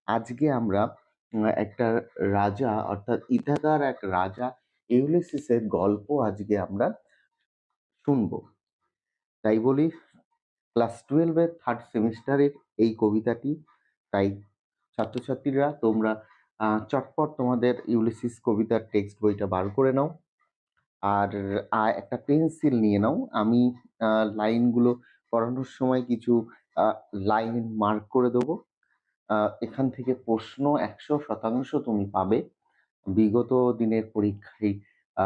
আজকে আমরা একটা রাজা অর্থাৎ ইথাকার এক রাজা ইউলিসিসের গল্প আজকে আমরা শুনবো। তাই বলি ক্লাস 12 এর 3rd সেমিস্টারের এই কবিতাটি। তাই ছাত্রছাত্রীরা তোমরা চটপট তোমাদের ইউলিসিস কবিতার টেক্সট বইটা বার করে নাও। আর একটা পেন্সিল নিয়ে নাও। আমি লাইনগুলো পড়ানোর সময় কিছু আ লাইন মার্ক করে দেবো। এখান থেকে প্রশ্ন ১০০% তুমি পাবে। বিগত দিনের পরীক্ষায়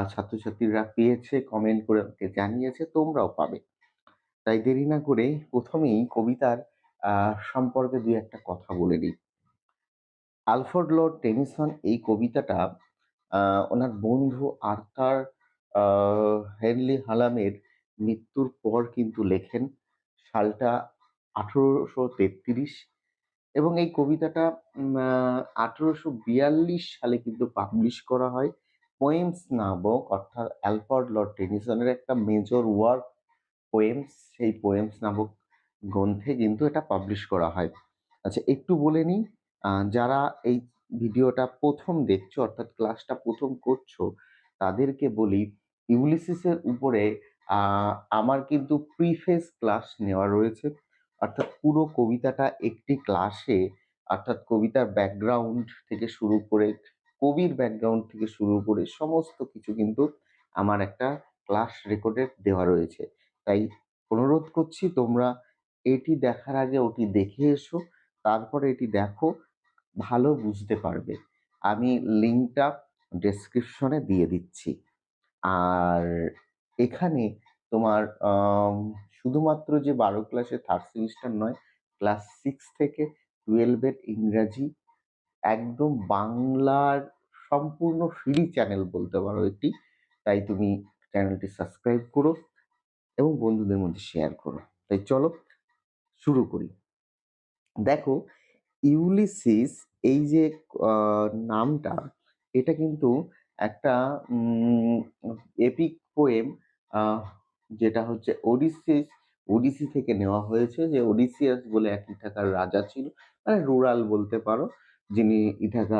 ছাত্রছাত্রীরা পেয়েছে, কমেন্ট করে আমাকে জানিয়েছে, তোমরাও পাবে। তাই দেরি না করে প্রথমেই কবিতার আ সম্পর্কে ২-১ টা কথা বলে নিই। আলফ্রেড লর্ড টেনিসন এই কবিতাটা ওনার বন্ধু আর্থার আ হেনলি হালামের মৃত্যুর পর কিন্তু লেখেন। সালটা ১৮৩৩ এবং এই কবিতাটা ১৮৪২ সালে কিন্তু পাবলিশ করা হয়। পোয়েমস নামক অর্থাৎ অ্যালফ্রেড লর্ড টেনিসনের একটা মেজর ওয়ার্ক পোয়েমস, সেই পোয়েমস নামক গ্রন্থে কিন্তু এটা পাবলিশ করা হয়। আচ্ছা একটু বলে নিই, যারা এই ভিডিওটা ১ম দেখছো অর্থাৎ ক্লাসটা ১ম করছো তাদেরকে বলি ইউলিসিসের উপরে আ আমার কিন্তু প্রিফেস ক্লাস নেওয়া রয়েছে। অর্থাৎ পুরো কবিতাটা একটি ক্লাসে অর্থাৎ কবিতার ব্যাকগ্রাউন্ড থেকে শুরু করে, কবির ব্যাকগ্রাউন্ড থেকে শুরু করে সমস্ত কিছু কিন্তু আমার একটা ক্লাস রেকর্ডেড দেওয়া রয়েছে। তাই অনুরোধ করছি তোমরা এটি দেখার আগে ওটি দেখে এসো, তারপরে এটি দেখো, ভালো বুঝতে পারবে। আমি লিঙ্কটা ডেসক্রিপশনে দিয়ে দিচ্ছি। আর এখানে তোমার শুধুমাত্র যে ১২ ক্লাসের 3rd সেমিস্টার নয়, ক্লাস 6 থেকে 12 এর ইংরাজি একদম বাংলার সম্পূর্ণ ফ্রি চ্যানেল বলতে পারো এটি। তাই তুমি চ্যানেলটি সাবস্ক্রাইব করো এবং বন্ধুদের মধ্যে শেয়ার করো। তাই চলো শুরু করি। দেখো ইউলিসিস এই যে আ নামটা, এটা কিন্তু একটা এপিক পোয়েম, আ যেটা হচ্ছে ওডিসি থেকে নেওয়া হয়েছে। যে ওডিসিয়াস বলে এক ইথাকার রাজা ছিল। মানে রুরাল বলতে পারো। যিনি ইথাকা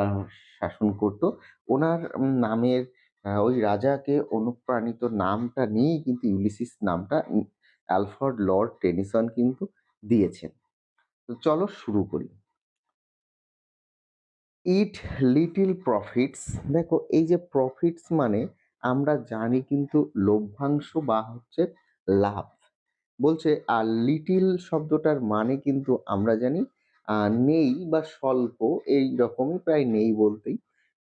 শাসন করত। উনার নামের ওই রাজাকে অনুপ্রাণিত নামটা নিয়েই কিন্তু ইউলিসিস নামটা অ্যালফ্রেড লর্ড টেনিসন কিন্তু দিয়েছেন। তো চলো শুরু করি। ইট লিটল প্রফিটস, দেখো এই যে প্রফিটস মানে আমরা জানি কিন্তু লভ্যাংশ বা হচ্ছে লাভ। বলছে আর লিটিল শব্দটার মানে কিন্তু আমরা জানি নেই বা স্বল্প, এই রকমই প্রায় নেই বলতেই।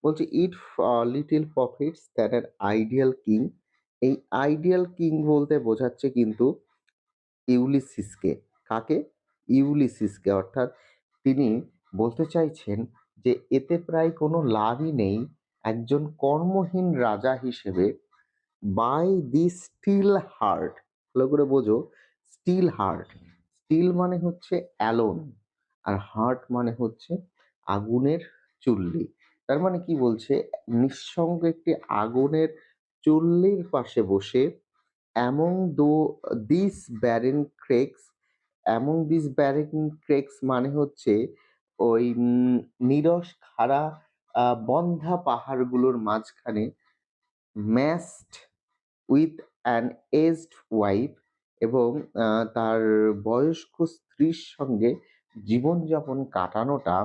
বলছে it little profits that an idle king. এই আইডিয়াল কিং বলতে বোঝাচ্ছে কিন্তু ইউলিসিসকে। কাকে? ইউলিসিসকে। অর্থাৎ তিনি বলতে চাইছেন যে এতে প্রায় কোনো লাভই নেই একজন কর্মহীন রাজা হিসেবে বাই দি স্টিল হার্ট। ভালো করে বোঝো, স্টিল হার্ট। স্টিল মানে হচ্ছে অ্যালোন আর হার্ট মানে হচ্ছে আগুনের চুল্লি। তার মানে কি বলছে, নিঃসঙ্গ একটি আগুনের চুল্লির পাশে বসে among these barren crakes, among these barren crakes মানে হচ্ছে ওই নিরস খাড়া বন্ধা পাহাড়গুলোর মাঝখানে mast with an aged wife এবং তার বয়স্ক স্ত্রীর সঙ্গে জীবনযাপন কাটানোটা,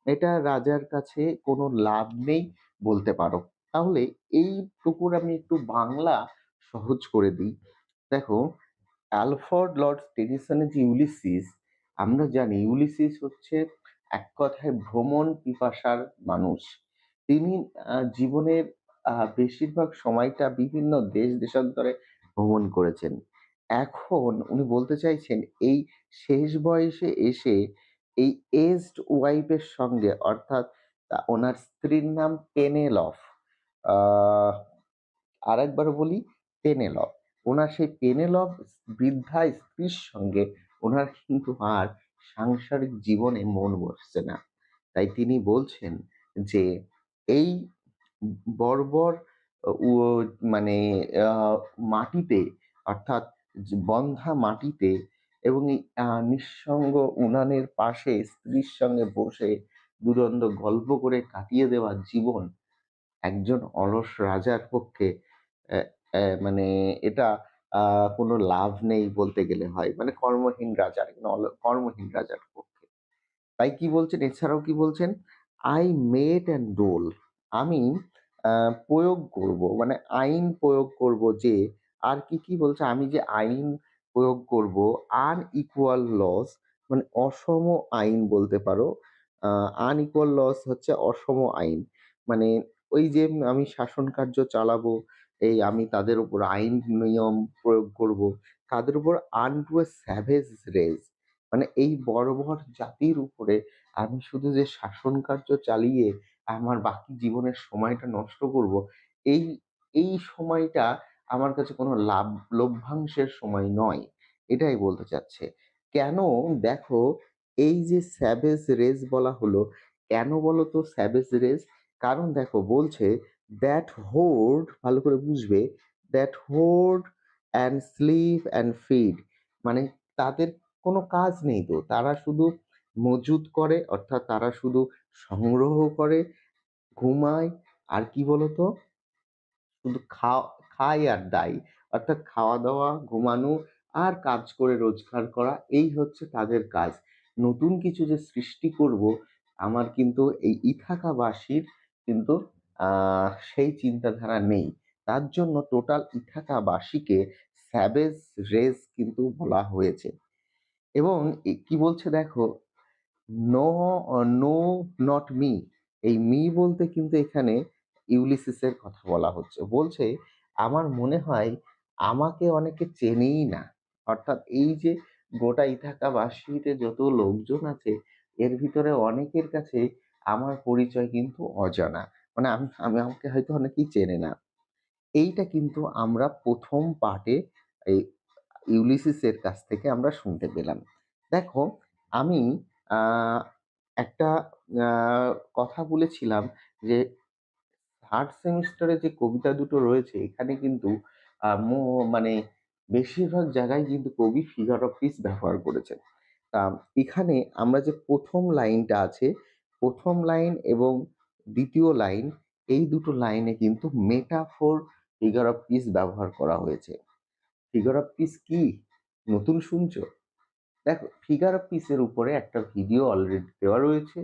এটা রাজার কাছে কোনো লাভ নেই বলতে পারো। তাহলে এইটুকুর আমি একটু বাংলা সহজ করে দিই। দেখো অ্যালফ্রেড লর্ড টেনিসনের যে ইউলিসিস, আমরা জানি ইউলিসিস হচ্ছে এক কথায় ভ্রমণ পিপাসার মানুষ। তিনি জীবনের বেশিরভাগ সময়টা বিভিন্ন দেশ-দেশান্তরে ভ্রমণ করেছেন। এখন উনি বলতে চাইছেন এই শেষ বয়সে এসে এই এজড ওয়াইফ এর সঙ্গে অর্থাৎ ওনার স্ত্রীর নাম পেনেলফ। আ আরেকবার বলি পেনেলভ। উনার সেই পেনেলভ বৃদ্ধা স্ত্রীর সঙ্গে উনার কিন্তু আর সাংসারিক জীবনে মন বসছে না। তাই তিনি বলছেন যে এই বর্বর উ মানে আ মাটিতে অর্থাৎ বন্ধা মাটিতে এবং এই নিঃসঙ্গ উনানের পাশে স্ত্রীর সঙ্গে বসে দুদণ্ড গল্প করে কাটিয়ে দেওয়া জীবন একজন অলস রাজার পক্ষে অ্যা মানে এটা কোনো লাভ নেই বলতে গেলে হয়। মানে কর্মহীন রাজার, কর্মহীন রাজার পক্ষে। তাই কি বলছেন? এছাড়াও কি বলছেন? I made and dole, আমি আ প্রয়োগ করব। মানে আইন প্রয়োগ করব যে, আর কি বলছে? আমি যে আইন প্রয়োগ করব unequal laws, মানে অসম আইন বলতে পারো। আ unequal laws হচ্ছে অসম আইন। মানে ওই যে আমি শাসন কার্য চালাবো, এই আমি তাদের উপর আইন নিয়ম প্রয়োগ করব। তাদের উপর unto a savage race, মানে এই বর্বর জাতির উপরে আমি শুধু যে শাসন কার্য চালিয়ে আমার বাকি জীবনের সময়টা নষ্ট করব, এই এই সময়টা আমার কাছে কোনো লভ্যাংশের সময় নয়। এটাই বলতে চাচ্ছে। কেন? দেখো, এই যে স্যাভেজ রেস বলা হলো, কেন বলো তো স্যাভেজ রেস? কারণ দেখো বলছে দ্যাট হোর্ড, ভালো করে বুঝবে, that hoard and sleep and feed, মানে তাদের কোনো কাজ নেই তো। তারা শুধু মজুত করে, অর্থাৎ তারা শুধু সংগ্রহ করে, ঘুমায়, আর কি বলতো? শুধু খায় আর দায়। অর্থাৎ খাওয়া-দাওয়া, ঘুমানো আর কাজ করে রোজগার করা, এই হচ্ছে তাদের কাজ। নতুন কিছু যে সৃষ্টি করব, আমার কিন্তু এই ইথাকাবাসীর কিন্তু আ সেই চিন্তাধারা নেই। তার জন্য টোটাল ইথাকাবাসীকে স্যাভেজ রেস কিন্তু বলা হয়েছে। এবং কি বলছে দেখো, নো, নো নট মি। এই মি বলতে কিন্তু এখানে ইউলিসিসের কথা বলা হচ্ছে। বলছে, আমার মনে হয় আমাকে অনেকে চেনেই না। অর্থাৎ এই যে গোটা ইথাকাবাসীতে যত লোকজন আছে, এর ভিতরে অনেকের কাছে আমার পরিচয় কিন্তু অজানা। মানে আমাকে হয়তো অনেকেই চেনে না। এইটা কিন্তু আমরা ১ম পার্টে এই ইউলিসিসের কাছ থেকে আমরা শুনতে পেলাম। দেখো, আমি আ একটা আ কথা বলেছিলাম যে 3rd সেমিস্টারে যে কবিতা দুটো রয়েছে, এখানে কিন্তু আ মো মানে বেশিরভাগ জায়গায় কিন্তু কবি ফিগার অফ স্পিচ ব্যবহার করেছেন। তা এখানে আমরা যে ১ম লাইনটা আছে, ১ম লাইন এবং ২য় লাইন, এই দুটো লাইনে কিন্তু মেটাফোর ফিগার অফ স্পিচ ব্যবহার করা হয়েছে। ফিগার অফ স্পিচ কি? নতুন শুনছো? দেখো, ফিগার অফ স্পিচ এর উপরে একটা ভিডিও অলরেডি দেওয়া রয়েছে।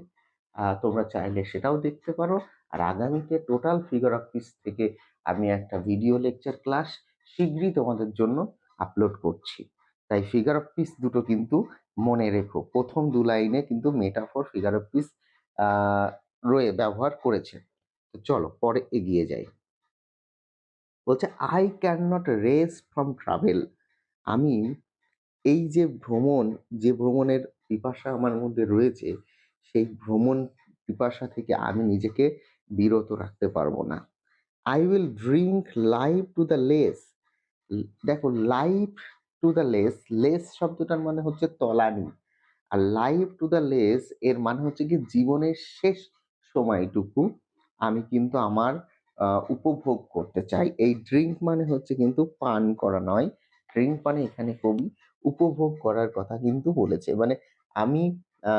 তোমরা চাইলে সেটাও দেখতে পারো। আর আগামীতে টোটাল ফিগার অফ স্পিচ থেকে আমি একটা ভিডিও লেকচার ক্লাস শীঘ্রই তোমাদের জন্য আপলোড করছি। তাই ফিগার অফ স্পিচ দুটো কিন্তু মনে রেখো। ১ম ২ লাইনে কিন্তু মেটাফর ফিগার অফ স্পিচ আ ব্যবহার করেছে। তো চলো পরে এগিয়ে যাই। বলছে, "I cannot rest from travel", আমি এই যে ভ্রমণ, যে ভ্রমণের পিপাসা আমার মধ্যে রয়েছে, সেই ভ্রমণ পিপাসা থেকে আমি নিজেকে বিরত রাখতে পারব না। I will drink life to the less. দেখো, life to the less, less শব্দটার মানে হচ্ছে তলানি। আর লাইফ টু দ্য লেস এর মানে হচ্ছে কি জীবনের শেষ সময়টুকু আমি কিন্তু আমার উপভোগ করতে চাই। এই ড্রিংক মানে হচ্ছে কিন্তু পান করা নয়। ড্রিংক মানে এখানে কবি উপভোগ করার কথা কিন্তু বলেছে। মানে আমি আ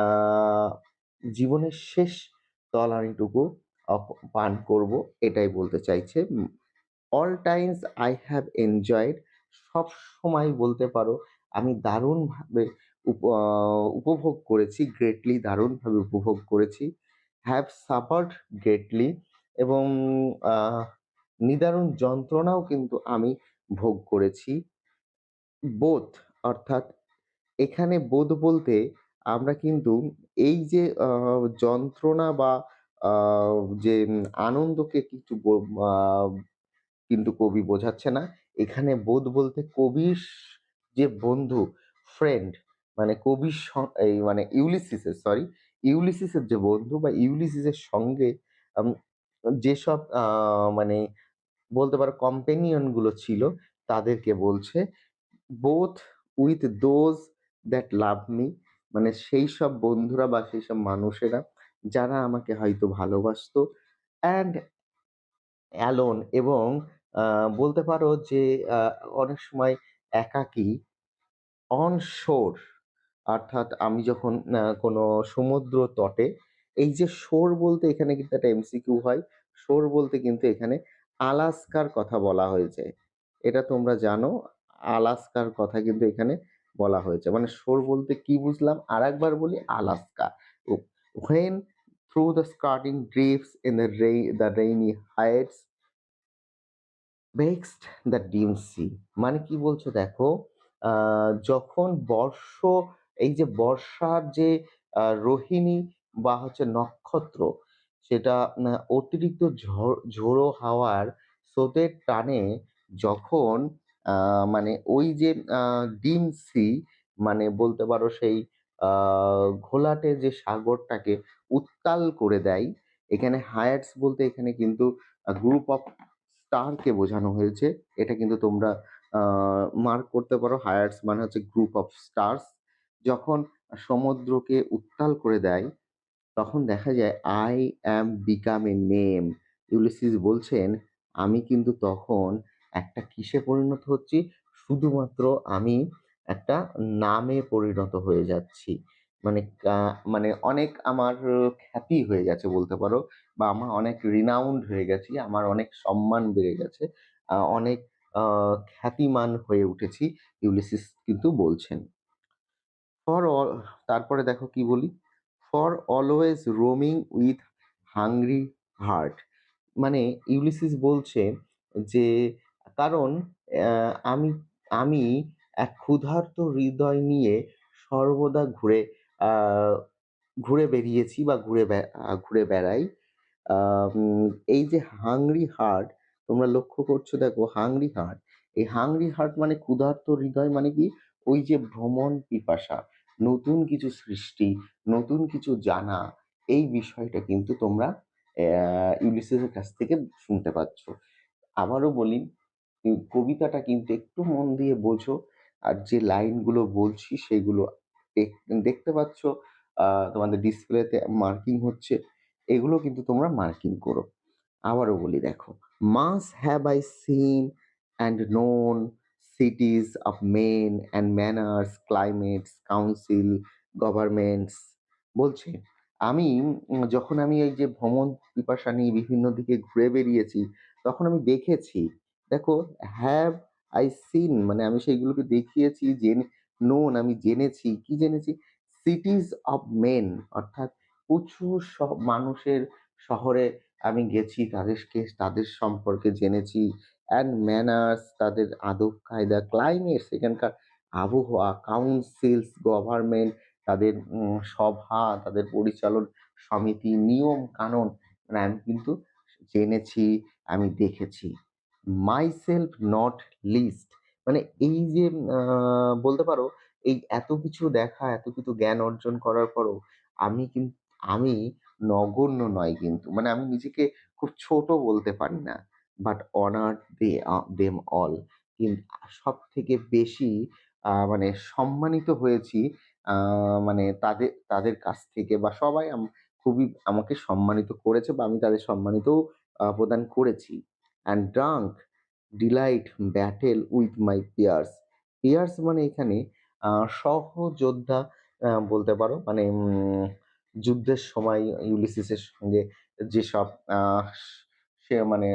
জীবনের শেষ তলানিটুকু পান করব, এটাই বলতে চাইছে। All Times I have enjoyed, সবসময় বলতে পারো আমি দারুণভাবে উপভোগ করেছি, গ্রেটলি দারুণভাবে উপভোগ করেছি। হ্যাভ সাফারড গ্রেটলি, এবং আ নিদারুণ যন্ত্রণাও কিন্তু আমি ভোগ করেছি। বোথ, অর্থাৎ এখানে বোধ বলতে আমরা কিন্তু এই যে যন্ত্রণা বা আ যে আনন্দকে কিছু আ কিন্তু কবি বোঝাচ্ছে না। এখানে বোধ বলতে কবির যে বন্ধু, ফ্রেন্ড, মানে কবির এই মানে ইউলিসিসের যে বন্ধু বা ইউলিসিসের সঙ্গে আম যেসব মানে বলতে পারো কম্পেনিয়ন গুলো ছিল, তাদেরকে বলছে। Both with those that love me, মানে সেইসব বন্ধুরা বা সেইসব মানুষেরা যারা আমাকে হয়তো ভালোবাসতো, অ্যান্ড অ্যালোন, এবং আ বলতে পারো যে আ অনেক সময় একাকী, অন শোর, অর্থাৎ আমি যখন কোনো সমুদ্র তটে এই যে শোর বলতে এখানে কিন্তু একটা এমসিকিউ হয়। শোর বলতে কিন্তু এখানে আলাস্কার কথা বলা হয়েছে। এটা তোমরা জানো, আলাস্কার কথা কিন্তু এখানে বলা হয়েছে। মানে শোর বলতে কি বুঝলাম? আরেকবার বলি, আলাস্কা। ও when through the skirting drifts in the rainy heights vexed the dim sea. মানে কি বলছো দেখো, যখন এই যে বর্ষার যে রোহিণী বা হচ্ছে নক্ষত্র, সেটা অতিরিক্ত ঝোড়ো হাওয়ার স্রোতের টানে যখন মানে ওই যে ডিম সি, মানে বলতে পারো সেই ঘোলাটে যে সাগরটাকে উত্তাল করে দেয়। এখানে হায়াটস বলতে এখানে কিন্তু গ্রুপ অফ স্টারকে বোঝানো হয়েছে। এটা কিন্তু তোমরা মার্ক করতে পারো। হায়ার্স মানে হচ্ছে গ্রুপ অফ স্টারস। যখন সমুদ্রকে উত্তাল করে দেয়, তখন দেখা যায় I am become a name. Ulysses বলছেন, আমি কিন্তু তখন একটা কিসে পরিণত হচ্ছি? শুধুমাত্র আমি একটা নামে পরিণত হয়ে যাচ্ছি। মানে মানে অনেক আমার খ্যাতি হয়ে গেছে বলতে পারো, বা আমার অনেক রিনাউন্ড হয়ে গেছি, আমার অনেক সম্মান বেড়ে গেছে, অনেক খ্যাতিমান হয়ে উঠেছি, ইউলিসিস কিন্তু বলছেন। ফর অল তারপরে দেখো কি বলি, for always roaming with hungry heart. মানে ইউলিসিস বলছে যে কারণ আমি আমি এক ক্ষুধার্ত হৃদয় নিয়ে সর্বদা আহ, ঘুরে বেরিয়েছি বা ঘুরে বেড়াই। এই যে হাংরি হার্ট, তোমরা লক্ষ্য করছো দেখো, হাংরি হার্ট, এই হাংরি হার্ট মানে ক্ষুধার্ত হৃদয়, মানে কি? ওই যে ভ্রমণ পিপাসা, নতুন কিছু সৃষ্টি, নতুন কিছু জানা, এই বিষয়টা কিন্তু তোমরা ইউলিসিসের কাছ থেকে শুনতে পাচ্ছ। আবারও বলি, কবিতাটা কিন্তু একটু মন দিয়ে বোঝো, আর যে লাইনগুলো বলছি সেগুলো দেখতে পাচ্ছ, তোমাদের ডিসপ্লেতে মার্কিং হচ্ছে, এগুলো কিন্তু তোমরা মার্কিং করো। আবারও বলি দেখো, much have I seen and known cities of men and manners, climates, councils, governments. বলছে আমি যখন আমি এই যে ভ্রমণ পিপাসা নিয়ে বিভিন্ন দিকে ঘুরে বেরিয়েছি, তখন আমি দেখেছি, দেখো, হ্যাভ আই সিন মানে আমি সেইগুলোকে দেখিয়েছি, নোন আমি জেনেছি, কি জেনেছি? সিটিজ অফ মেন, অর্থাৎ প্রচুর মানুষের শহরে আমি গেছি, তাদের সম্পর্কে জেনেছি, অ্যান্ড ম্যানার্স, তাদের আদব কায়দা, ক্লাইমেট, সেখানকার আবহাওয়া, কাউন্সিলস, গভর্নমেন্ট, তাদের সভা, তাদের পরিচালন সমিতি, নিয়ম কানুন, মানে আমি কিন্তু জেনেছি, আমি দেখেছি। মাই সেলফ নট লিস্ট, মানে এই যে বলতে পারো, এই এত কিছু দেখা, এত কিছু জ্ঞান অর্জন করার পরও আমি নগণ্য নয় কিন্তু, মানে আমি নিজেকে খুব ছোট বলতে পারি না। বাট অনার দেম অল, কিন্তু সব থেকে বেশি মানে সম্মানিত হয়েছি মানে তাদের কাছ থেকে, বা সবাই খুবই আমাকে সম্মানিত করেছে, বা আমি তাদের সম্মানিতও প্রদান করেছি। And drunk delight battle with my peers. Peers মানে এখানে সহযোদ্ধা বলতে পারো, মানে যুদ্ধের সময় ইউলিসিসের সঙ্গে যেসব সে মানে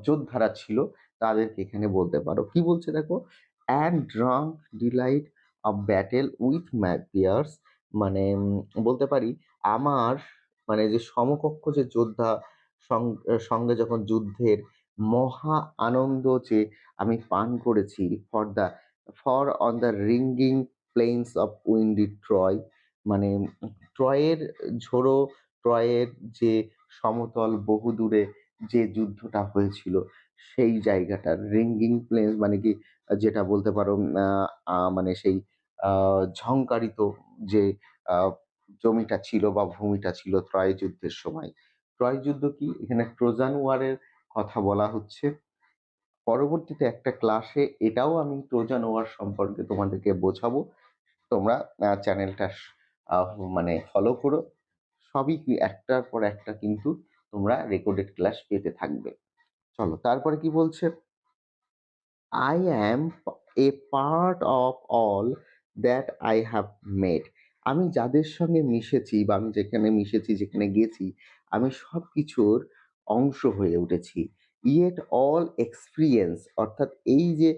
যোদ্ধারা ছিল, তাদেরকে এখানে বলতে পারো। কি বলছে দেখো, and drunk delight of battle with my peers, মানে বলতে পারি আমার মানে যে সমকক্ষ যে যোদ্ধা সঙ্গে যখন যুদ্ধের মহা আনন্দ যে আমি পান করেছি, for on the ringing planes of Windy Troy, মানে ট্রয়ের ঝোড়ো, ট্রয়ের যে সমতল বহুদূরে যে যুদ্ধটা হয়েছিল, সেই জায়গাটার রিঙ্গিং প্লেন্স মানে কি, যেটা বলতে পারো মানে সেই ঝংকারিত যে আহ, জমিটা ছিল বা ভূমিটা ছিল ত্রয় যুদ্ধের সময়। ত্রয় যুদ্ধ কি, এখানে ট্রোজান ওয়ারের কথা বলা হচ্ছে। পরবর্তীতে একটা ক্লাসে এটাও আমি ট্রোজান ওয়ার সম্পর্কে তোমাদেরকে বোঝাবো। তোমরা চ্যানেলটা মানে ফলো করো। সবই কি একটার পর একটা কিন্তু তোমরা রেকর্ডেড ক্লাস পেতে থাকবে। চলো তারপরে কি বলছে, I am a part of all that I have made. আমি যাদের সঙ্গে মিশেছি বা আমি যেখানে মিশেছি, যেখানে গেছি, আমি সবকিছুর অংশ হয়ে উঠেছি। Yet all experience অর্থাৎ এই যে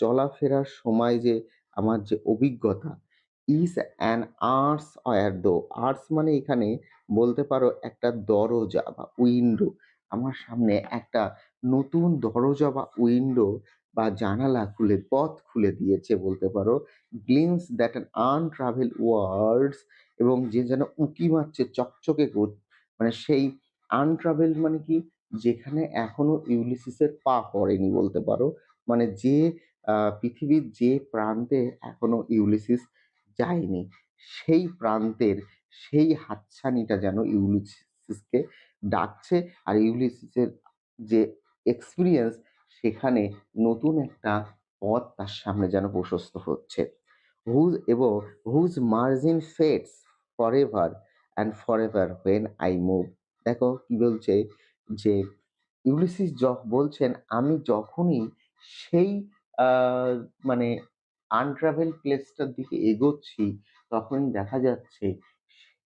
চলাফেরার সময় যে আমার যে অভিজ্ঞতা is an arts or though arts মানে এখানে বলতে পারো একটা দরজা বা উইন্ডো। আমার সামনে একটা নতুন দরজা বা উইন্ডো বা জানালা খুলে পথ খুলে দিয়েছে বলতে পারো। glimpse that an untraveled worlds এবং যে যেন উঁকি মারছে চকচকে মানে সেই untraveled মানে কি? যেখানে এখনো ইউলিসিসের পা পড়েনি বলতে পারো। মানে যে পৃথিবীর যে প্রান্তে এখনো ইউলিসিস যায়নি, সেই প্রান্তের সেই হাতছানিটা যেন ইউলিসিসকে ডাকছে। আর ইউলিসিসের যে এক্সপেরিয়েন্স সেখানে নতুন একটা পথ তার সামনে যেন প্রশস্ত হচ্ছে। এবং whose margin fades forever and forever when I move। দেখো কি বলছে যে ইউলিসিস বলছেন আমি যখনই সেই মানে আনট্রাভেল প্লেসটার দিকে এগোচ্ছি তখনই দেখা যাচ্ছে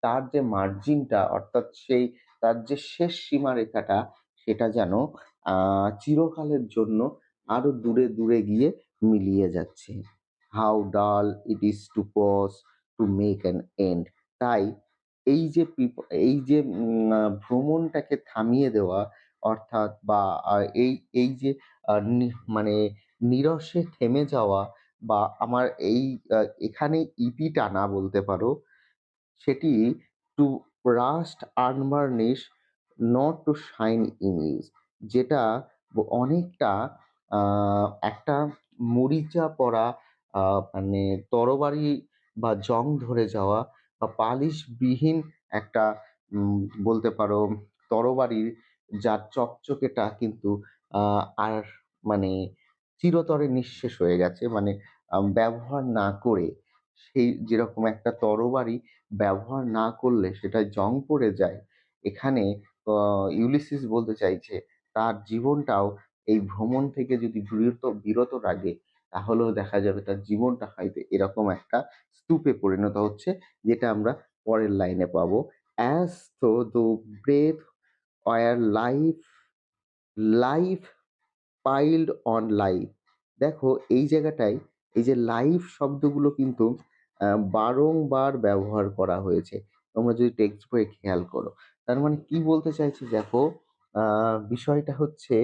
তার যে মার্জিনটা অর্থাৎ সেই তার যে শেষ সীমারেখাটা সেটা যেন চিরকালের জন্য আরো দূরে দূরে গিয়ে মিলিয়ে যাচ্ছে। How dull it is to pause to make an end. তাই এই যে এই যে ভ্রমণটাকে থামিয়ে দেওয়া অর্থাৎ বা এই এই যে মানে নিরসে থেমে যাওয়া বা আমার এই এখানে ইতি টানা বলতে পারো সেটি to rust unburnished not to shine in use. যেটা অনেকটা একটা মরিচা পড়া মানে তরবারি বা জং ধরে যাওয়া বা পালিশবিহীন একটা উম বলতে পারো তরবারির যার চকচকেটা কিন্তু আর মানে চিরতরে নিঃশেষ হয়ে গেছে। মানে ব্যবহার না করে সেই যেরকম একটা তরবারি ব্যবহার না করলে সেটায় জং পড়ে যায়। এখানে ইউলিসিস বলতে চাইছে তার জীবনটাও এই ভ্রমণ থেকে যদি বিরত রাখে তাহলেও দেখা যাবে তার জীবনটা হয়তো এরকম একটা স্তূপে পরিণত হচ্ছে, যেটা আমরা পরের লাইনে পাবো। As though the breath were life piled on life. দেখো এই জায়গাটায় এই যে লাইফ শব্দগুলো কিন্তু বারংবার ব্যবহার করা হয়েছে। তোমরা যদি টেক্সট বইয়ে খেয়াল করো। তার মানে কি বলতে চাইছি দেখো, বিষয়টা হচ্ছে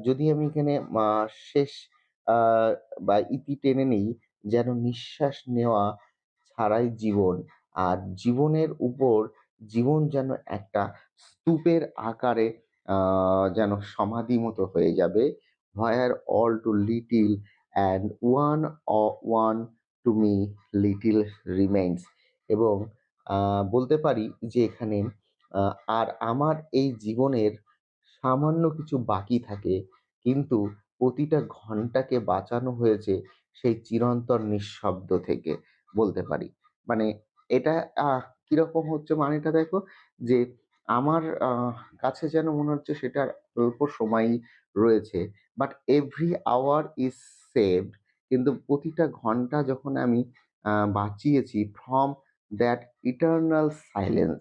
যদি আমি এখানে শেষ আ বা ইতি টেনে নেই যেন নিঃশ্বাস নেওয়া ছাড়াই জীবন। আর জীবনের উপর জীবন যেন একটা স্তূপের আকারে আ যেন সমাধি মতো হয়ে যাবে। Where all too little and one to me little remains। এবং বলতে পারি যে এখানে আ আর আমার এই জীবনের সামান্য কিছু বাকি থাকে, কিন্তু প্রতিটা ঘন্টাকে বাঁচানো হয়েছে সেই চিরন্তন নিঃশব্দ থেকে বলতে পারি। মানে এটা কিরকম হচ্ছে মানেটা দেখো যে আমার কাছে যেন মনে হচ্ছে সেটার অল্প সময়ই রয়েছে। But every hour is saved. কিন্তু প্রতিটা ঘন্টা যখন আমি বাঁচিয়েছি ফ্রম দ্যাট ইটার্নাল সাইলেন্স।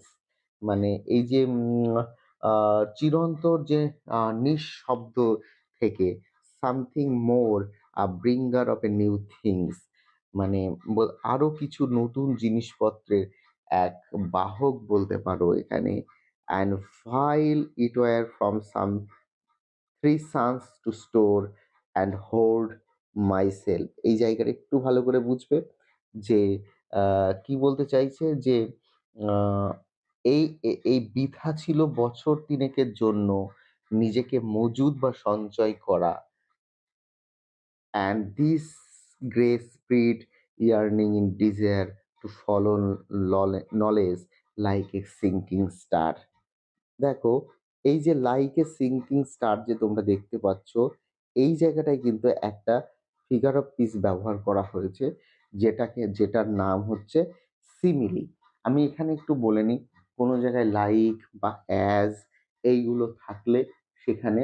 মানে এই যে চিরন্তর যে নিঃশব্দ থেকে something more bringer of a new things. মানে আরো কিছু নতুন জিনিসপত্রের এক বাহক বলতে পারো এখানে। And while it were from some three sons to store and hold myself। এই জায়গাটা একটু ভালো করে বুঝবে যে কি বলতে চাইছে যে আহ, এই বৃথা ছিল বছর তিনেকের জন্য নিজেকে মজুদ বা সঞ্চয় করা। And this grace spirit yearning in desire to follow knowledge like a sinking star। দেখো এই যে লাইক এ সিঙ্কিং স্টার যে তোমরা দেখতে পাচ্ছ এই জায়গাটায় কিন্তু একটা ফিগার অফ স্পিচ ব্যবহার করা হয়েছে, যেটার নাম হচ্ছে সিমিলি। আমি এখানে একটু বলে নিই, কোনো জায়গায় লাইক বা অ্যাজ এইগুলো থাকলে সেখানে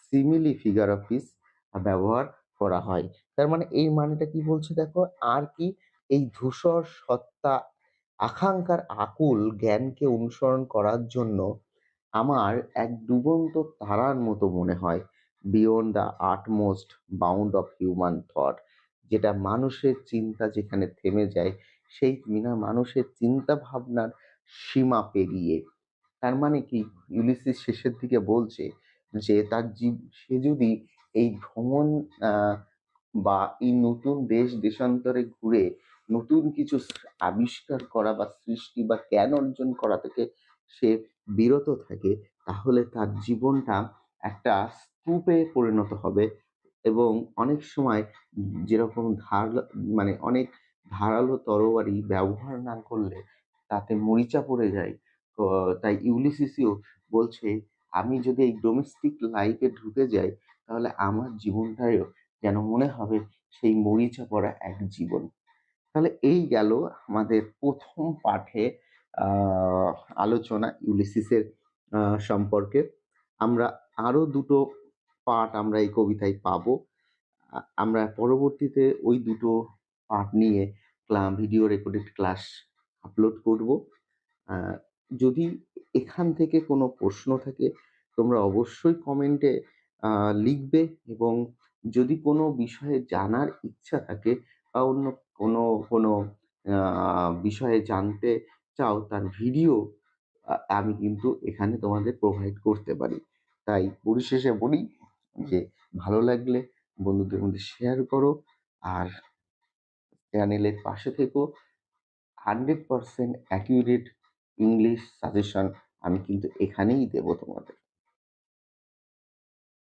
সিমিলি ফিগার অফ স্পিচ ব্যবহার করা হয়। তার মানে এই মানেটা কি বলছে দেখো, আর কি এই ধূসর সত্তা আকাঙ্ক্ষার আকুল জ্ঞানকে অনুসরণ করার জন্য আমার এক ডুবন্ত তারার মতো মনে হয়, beyond the utmost bound of human thought. যেটা মানুষের চিন্তা যেখানে থেমে যায়, সেই মানুষের চিন্তা ভাবনার সীমা পেরিয়ে। তার মানে কি, ইউলিসিস শেষের দিকে বলছে যে সে যদি এই ভ্রমণ আহ, বা এই নতুন দেশ দেশান্তরে ঘুরে নতুন কিছু আবিষ্কার করা বা সৃষ্টি বা জ্ঞান অর্জন করা থেকে সে বিরত থাকে, তাহলে তার জীবনটা একটা স্তূপে পরিণত হবে। এবং অনেক সময় যেরকম অনেক ধারালো তরবারি ব্যবহার না করলে তাতে মরিচা পড়ে যায়। তো তাই ইউলিসিসিও বলছে, আমি যদি এই ডোমেস্টিক লাইফে ঢুকে যাই, তাহলে আমার জীবনটাও যেন মনে হবে সেই মরিচা পড়া এক জীবন। তাহলে এই গেল আমাদের প্রথম পাঠে আহ, আলোচনা ইউলিসিসের সম্পর্কে। আমরা আরো দুটো পাঠ আমরা এই কবিতায় পাবো। আমরা পরবর্তীতে ওই দুটো পাঠ নিয়ে ভিডিও রেকর্ডেড ক্লাস আপলোড করব। আহ, যদি এখান থেকে কোনো প্রশ্ন থাকে, তোমরা অবশ্যই কমেন্টে লিখবে। এবং যদি কোনো বিষয়ে জানার ইচ্ছা থাকে বা অন্য কোনো কোনো বিষয়ে জানতে চাও, তার ভিডিও আমি কিন্তু এখানে তোমাদের প্রোভাইড করতে পারি। তাই পরিশেষে বলি যে, ভালো লাগলে বন্ধুদের মধ্যে শেয়ার করো, আর চ্যানেলের পাশে থেকো। 100% অ্যাকিউরেট ইংলিশ সাজেশন আমি কিন্তু এখানেই দেবো তোমাদের।